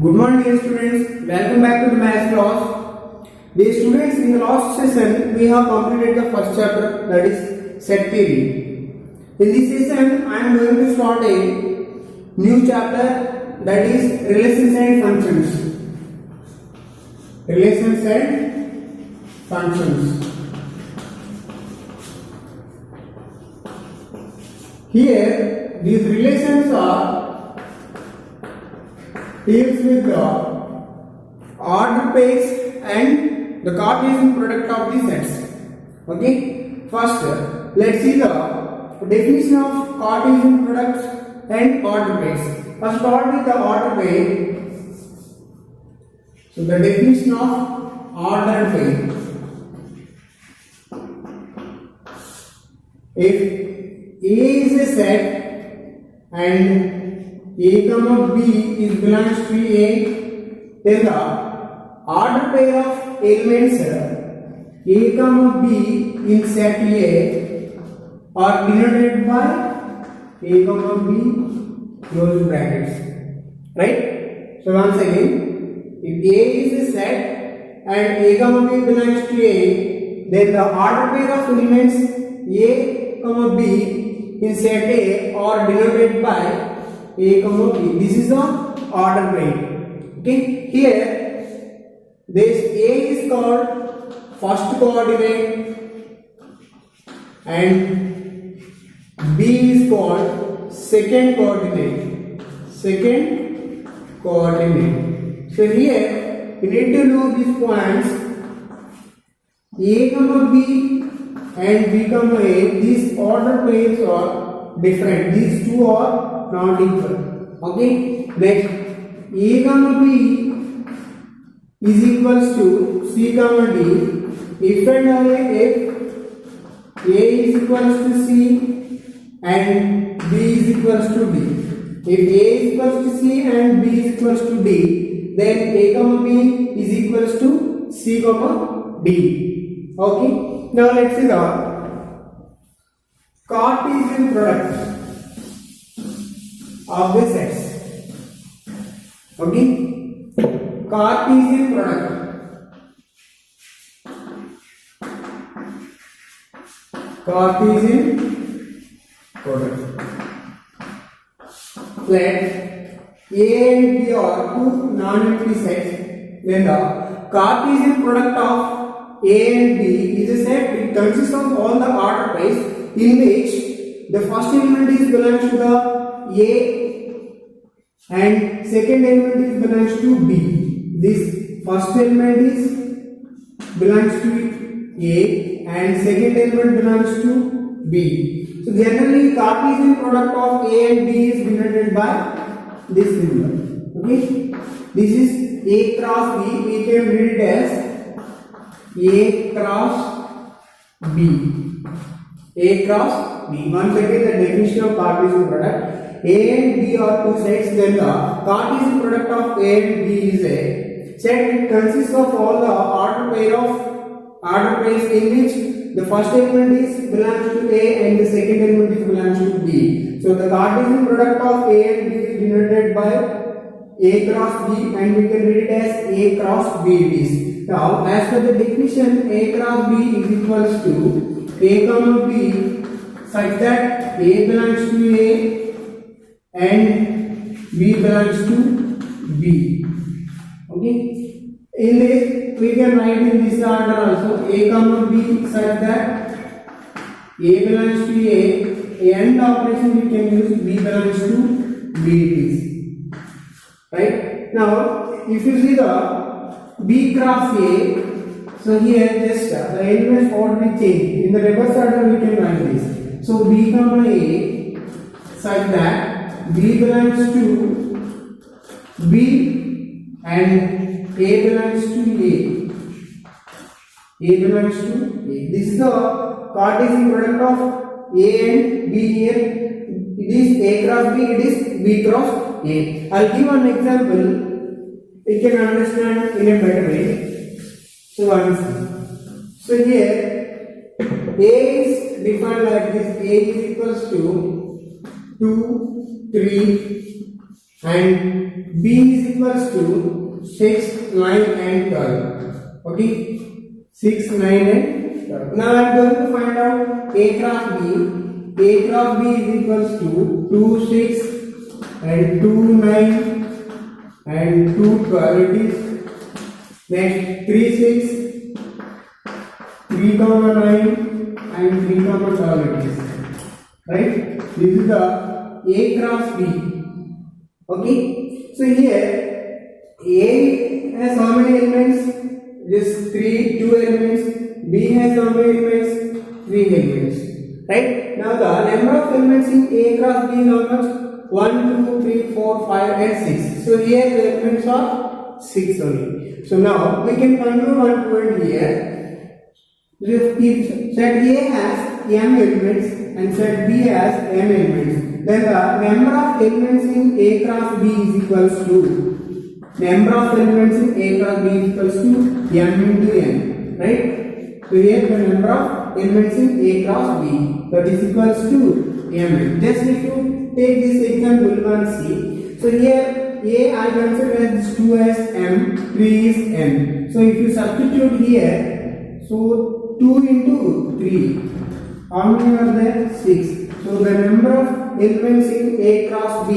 Good morning dear students, welcome back to the math class. Dear students, in the last session we have completed the first chapter, that is set theory. In this session I am going to start a new chapter, that is relations and functions. Relations and functions. Here these relations are deals with the order pairs and the Cartesian product of the sets. Okay. First, let's see the definition of Cartesian products and order pairs. First, start with the order pair. So the definition of order pair. If A is a set and A comma B is belongs to A, then the order pair of elements A comma B in set A are denoted by A comma B close brackets. Right? So once again, if A is a set and A comma B belongs to A, then the order pair of elements A comma B in set A are denoted by A comma B. This is the order pair. Okay. Here this A is called first coordinate and B is called second coordinate. Second coordinate. So here you need to know these points A comma B and B comma A. These order pairs are different. These two are not equal. Okay. Next, A comma B is equals to C comma D. If and only if A is equals to C and B is equals to D. If A is equals to C and B is equals to D, then A comma B is equals to C comma D. Okay. Now let's see the Cartesian product of the sets. Okay. Cartesian product. Cartesian product. Let A and B are two non-empty sets. Then the Cartesian product of A and B is a set. It consists of all the order pairs in which the first element is belongs to the A and second element is belongs to B. This first element is belongs to A and second element belongs to B. So generally Cartesian product of A and B is denoted by this symbol. Okay. This is A cross B. We can read it as A cross B. A cross B. Once again the definition of Cartesian product. A and B are two sets, then the Cartesian product of A and B is a set. It consists of all the order pairs in which the first element is belongs to A and the second element is belongs to B. So the Cartesian product of A and B is denoted by A cross B and we can read it as A cross B it is. Now as per the definition, A cross B is equals to A comma B such that A belongs to A and B belongs to B. Okay. In this we can write in this order also A comma B such that A belongs to A and operation we can use B belongs to B it is. Right. Now if you see the B cross A, so here just the elements already changed. In the reverse order we can write this. So B comma A such that B belongs to B and A belongs to A. A belongs to A. This is the Cartesian product of A and B here. It is A cross B, it is B cross A. I'll give an example. You can understand in a better way. So once. So here A is defined like this. A is equals to 2, 3, and B is equals to 6, 9 and 12. Okay, 6, 9 and 12. Now I am going to find out A cross B. A cross B is equals to 2, 6 and 2, 9 and 2, 12. It is next 3, 6, 3, 9 and 3, 12 it is. Right? This is the A cross B. Okay, so here A has how many elements? This 3, 2 elements. B has how many elements? 3 elements. Right? Now the number of elements in A cross B is how much? 1, 2, 3, 4, 5 and 6. So here the elements are 6 only. So now we can conclude one point here. If set A has m elements and set B has m elements, then the number of elements in A cross B is equals to number of elements in A cross B is equals to m into n, right? So here the number of elements in A cross B, that is equals to m. Just if you take this example and see, so here A I consider as 2 as m, 3 is n. So if you substitute here, so 2 into 3, how many are there? 6. So the number of elements in A cross B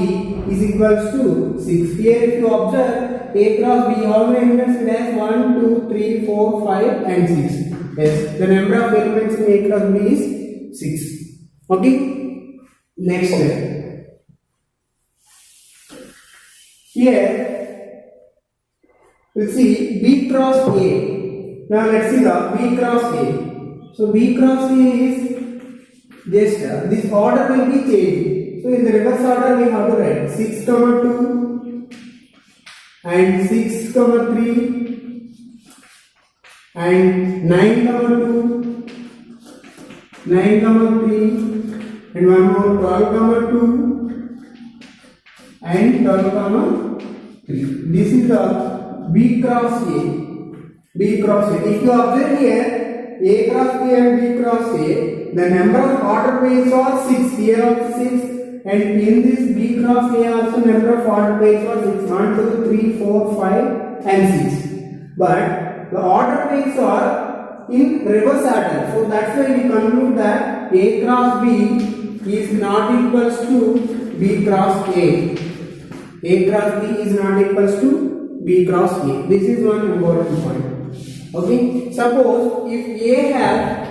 is equals to 6. Here if you observe A cross B, how many elements it has? 1, 2, 3, 4, 5 and 6. Yes, the number of elements in A cross B is 6. Okay. Next step. Here we'll see B cross A. Now let's see the B cross A. So B cross A is just this order will be changed. So in the reverse order we have to write 6, 2 and 6, 3 and 9, 2, 9, 3 and one more 12, 2 and 12, 3. This is the B cross A. B cross A. If you observe here, A cross B and B cross A, the number of order pairs are 6. Here also 6, and in this B cross A also number of order pairs are 6. 1, 2, 3, 4, 5 and 6. But the order pairs are in reverse order. So that's why we conclude that A cross B is not equals to B cross A. A cross B is not equals to B cross A. This is one important point. Okay. Suppose if A has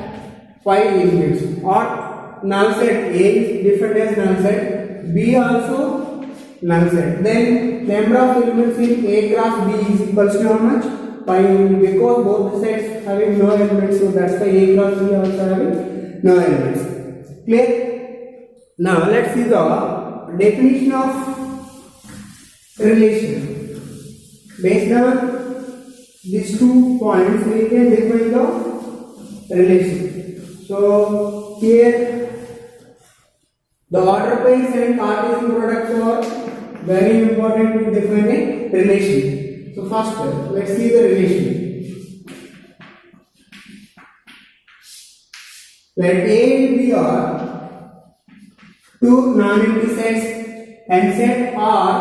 5 elements or null set, A is defined as null set, B also null set, then number of elements in A cross B is equals to how much? 5, because both the sets having no elements, so that's why A cross B also having no elements. Clear? Now let's see the definition of relation. Based on these 2 points, we can define the relation. So here the order pairs and Cartesian products are very important to define a relation. So first let's see the relation. Let A and B are 2 non-empty sets and set R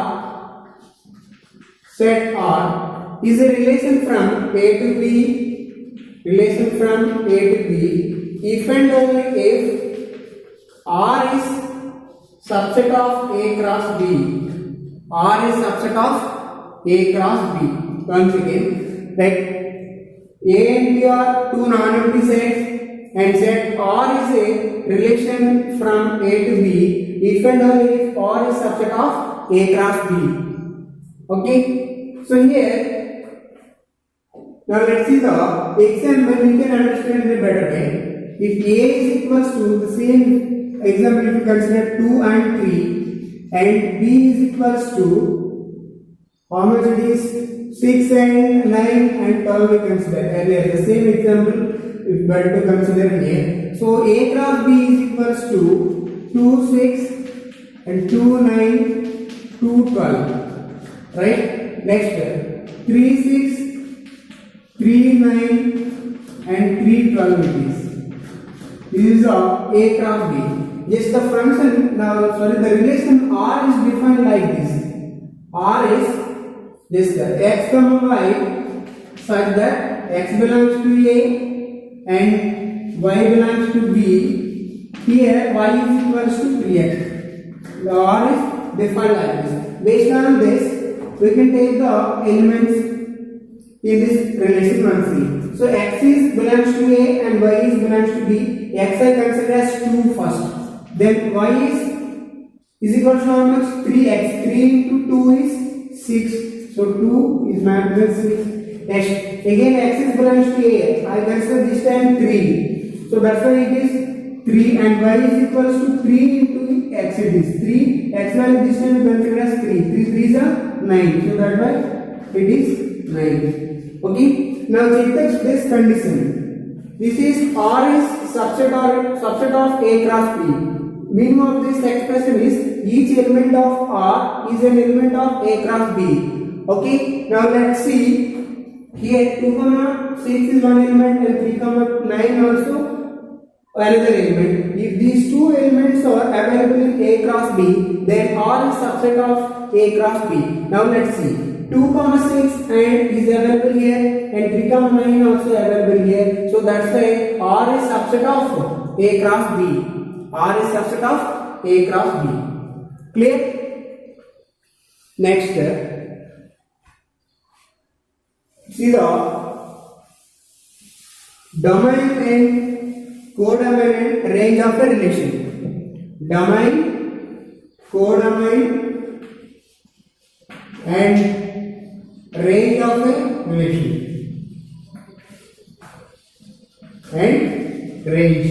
is a relation from A to B, if and only if R is subset of A cross B. R is subset of A cross B. Once again, like A and B are 2 non-empty sets and set R is a relation from A to B if and only if R is subset of A cross B. Okay, so here now let's see the example. We can understand it better way. If A is equals to the same example, if you consider 2 and 3 and B is equals to how much it is 6 and 9 and 12 we consider earlier. The same example is better to consider here. So A cross B is equals to 2, 6 and 2, 9, 2, 12. Right? Next, 3, 6, 3, 9 and 3, 12 it is. This is A cross B. Yes, the function, now sorry, the relation R is defined like this. R is this x comma y such that x belongs to A and y belongs to B. Here y is equals to 3x. The R is defined like this. Based on this, we can take the elements in this relation and see. So x is belongs to A and y is belongs to B. X I consider as 2 first. Then y is equal to how much? 3x. 3 into 2 is 6. So 2 is mapped with 6. Next, again x is belongs to A. I consider this time 3. So that's why it is 3 and y is equals to 3 into x. It is 3. X value this time consider as 3. 3 3 is 9. So that's why it is 9. Okay. Now check this condition. This is R is subset of A cross B. Meaning of this expression is each element of R is an element of A cross B. Okay. Now let's see. Here 2 comma 6 is one element and 3 comma 9 also another element. If these two elements are available in A cross B, then R is subset of A cross B. Now let's see. 2 comma 6 and is available here and 3 comma 9 also available here. So that's why R is subset of A cross B. R is subset of A cross B. Clear? Next. See the domain and codomain and range of a relation. Domain, codomain and range of a relation. And range.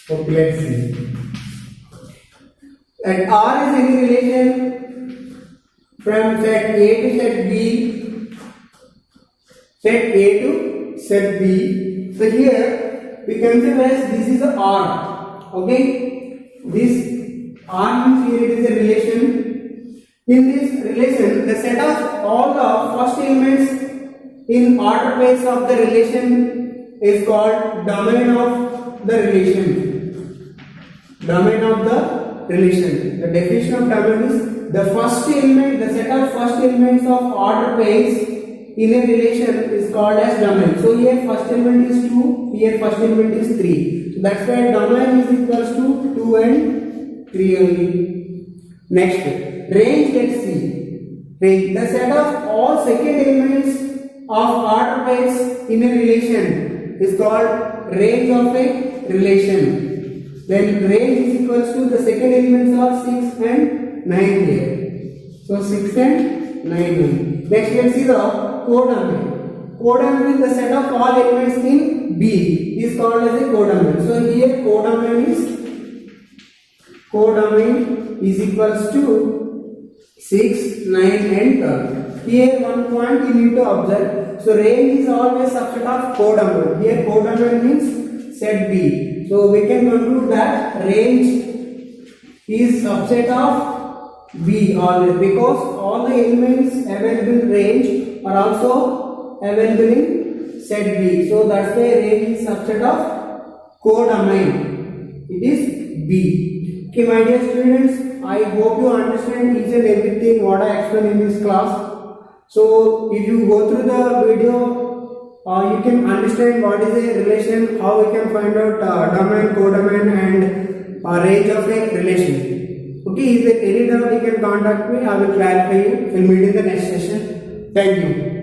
Okay, let's see. And R is any relation from set A to set B, set A to set B. So here we consider as this is a R. Okay, this R means here it is a relation. In this relation, the set of all the first elements in order place of the relation is called domain of the relation. Domain of the relation. The definition of domain is the first element, the set of first elements of order pairs in a relation is called as domain. So here first element is 2, here first element is 3. So that's why domain is equals to 2 and 3 only. Next, range, let's see. Range, the set of all second elements of order pairs in a relation is called range of a relation. Then range is equals to the second elements are 6 and 9 here. So 6 and 9 only. Next let's see the codomain. Codomain is the set of all elements in B is called as a codomain. So here codomain is equals to 6, 9 and 12. Here one point you need to observe. So range is always subset of codomain. Here codomain means set B. So we can conclude that range is subset of B always, because all the elements available in range are also available in set B. So that's why range is subset of codomain. It is B. Okay, my dear students, I hope you understand each and everything what I explained in this class. So if you go through the video, you can understand what is a relation, how we can find out domain, codomain and range of a relation. Okay, if there any doubt you can contact me, I will clarify you. We'll meet in the next session. Thank you.